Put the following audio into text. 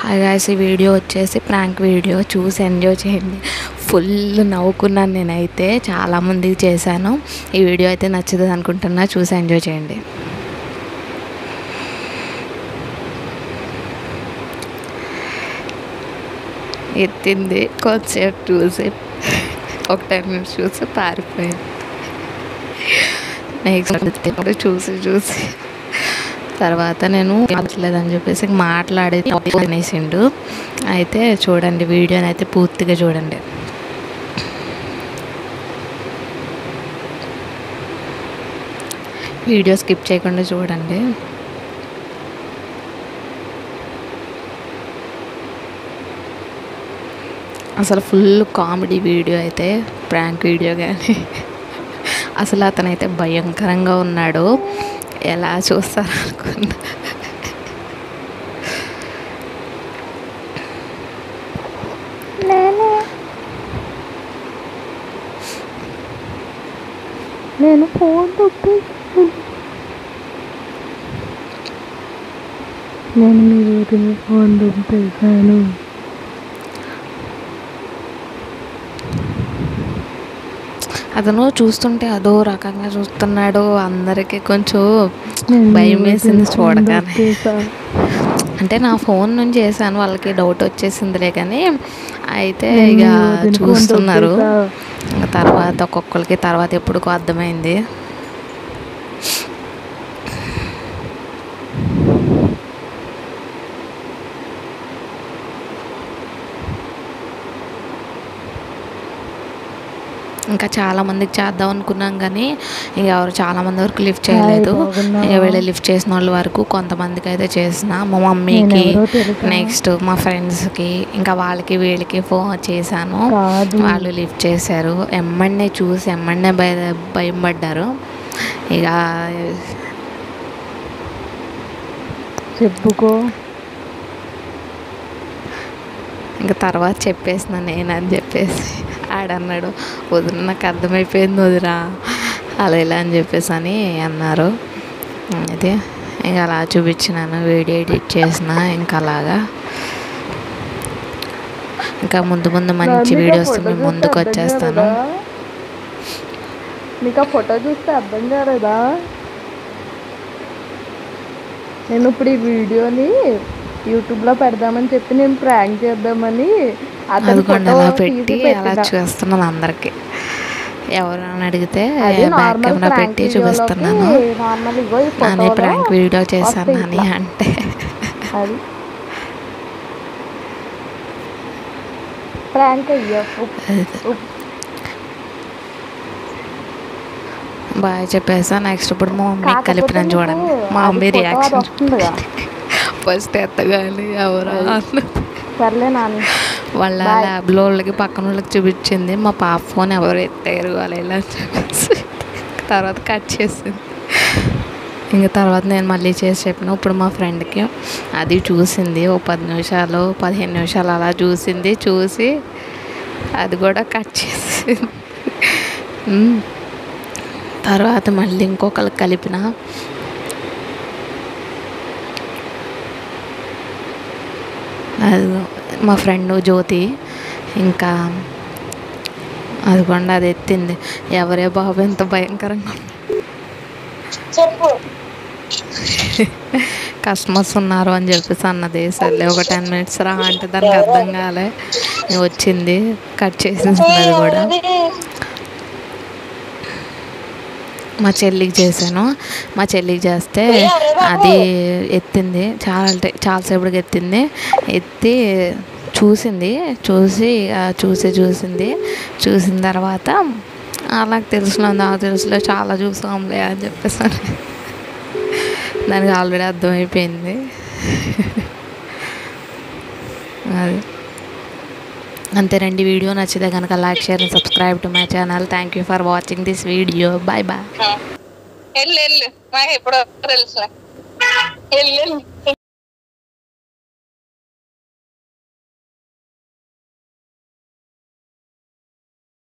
Hi guys, ఈ video వచ్చేసి prank video. చూసి ఎంజాయ్ చేయండి. ఫుల్ నవ్వుకున్నాను నేనైతే. చాలామందికి చేశాను. ఈ వీడియో అయితే నచ్చుతుంది అనుకుంటున్నా. చూసి ఎంజాయ్ చేయండి. ఎత్తింది కొంచెంసేపు చూసి, ఒక 10 minutes చూసి పారిపోయింది. నెక్స్ట్ చూసి తర్వాత నేను మాట్లాడలేదని చెప్పేసి మాట్లాడేది అనేసిండు. అయితే చూడండి, వీడియోని అయితే పూర్తిగా చూడండి. వీడియో స్కిప్ చేయకుండా చూడండి. అసలు ఫుల్ కామెడీ వీడియో అయితే, ప్రాంక్ వీడియో. కానీ అసలు అతనైతే భయంకరంగా ఉన్నాడు. ఎలా చూస్తారు అనుకున్నా. నేను ఫోన్ నేను మీరు ఫోన్ దుంపేశాను. అతను చూస్తుంటే అదో రకంగా చూస్తున్నాడు. అందరికీ కొంచెం భయం వేసింది చూడగానే. అంటే నా ఫోన్ నుంచి చేశాను, వాళ్ళకి డౌట్ వచ్చేసిందిలే. కానీ అయితే ఇక చూస్తున్నారు. తర్వాత ఒక్కొక్కరికి తర్వాత ఎప్పుడుకో అర్థమైంది. ఇంకా చాలామందికి చేద్దాం అనుకున్నాం, కానీ ఇక ఎవరు చాలామంది వరకు లిఫ్ట్ చేయలేదు. ఇక వీళ్ళు లిఫ్ట్ చేసిన వాళ్ళ వరకు కొంతమందికి అయితే చేసిన. మా మమ్మీకి, నెక్స్ట్ మా ఫ్రెండ్స్కి, ఇంకా వాళ్ళకి వీళ్ళకి ఫోన్ చేశాను. వాళ్ళు లిఫ్ట్ చేశారు. ఎమ్మడినే చూసి ఎమ్మడినే భయం పడ్డారు. ఇక చెప్పుకో, ఇంకా తర్వాత చెప్పేసిన నేనని చెప్పేసి ఆడన్నాడు. వదిన నాకు అర్థమైపోయింది వదిరా, అలా ఇలా అని చెప్పేసి అని అన్నారు. అయితే ఇంకా అలా చూపించినాను, వీడియో ఎడిట్ చేసిన. ఇంకా అలాగా ఇంకా ముందు మంచి వీడియోస్ ముందుకు వచ్చేస్తాను. నీకు ఆ ఫోటో చూస్తే అర్థం కాలేదా? నేను ఇప్పుడు ఈ వీడియోని యూట్యూబ్లో పెడదామని చెప్పి, నేను ప్రాంక్ చేద్దామని అదిగోండి అలా పెట్టి అలా చూస్తున్నాను అందరికి. ఎవరైనా అడిగితే బ్యాక్ కెమెరా పెట్టి చూపిస్తున్నాను. నాని ప్రాంక్ వీడియో చేశాను అని అంటే ప్రాంక్ బాగా చెప్పేసా. నెక్స్ట్ ఇప్పుడు మా మమ్మీకి కలిపిన చూడండి. మా మమ్మీ రియాక్షన్ ఫస్ట్ ఎత్తగానే ఎవరా సర్లే నాని వాళ్ళ ల్యాబ్లో వాళ్ళకి పక్కన వాళ్ళకి చూపించింది. మా పాప ఫోన్ ఎవరు ఎత్తారు అలా ఇలా చూపించి తర్వాత కట్ చేసింది. ఇంకా తర్వాత నేను మళ్ళీ చేసి చెప్పిన. ఇప్పుడు మా ఫ్రెండ్కి అది చూసింది. ఓ 10 నిమిషాలు 15 నిమిషాలు అలా చూసింది. చూసి అది కూడా కట్ చేసింది. తర్వాత మళ్ళీ ఇంకొకరికి కలిపిన. అది మా ఫ్రెండ్ జ్యోతి. ఇంకా అదిగోండి అది ఎత్తింది. ఎవరే బాబు ఎంత భయంకరంగా కస్టమర్స్ ఉన్నారు అని చెప్పేసి అన్నది. సర్లే ఒక 10 minutes రా అంటే దానికి అర్థం కాలే. వచ్చింది, కట్ చేసేసింది. అది కూడా మా చెల్లికి చేశాను. మా చెల్లికి చేస్తే అది ఎత్తింది. చాలాసేపటికి ఎత్తింది. ఎత్తి చూసింది. చూసిన తర్వాత నాకు తెలుసులే చాలా చూసాంలే అని చెప్పేసి దానికి ఆల్రెడీ అర్థమైపోయింది. అది అంతేనండి. వీడియో నచ్చితే కనుక like, share and subscribe to my channel. Thank you for watching this video. Bye bye.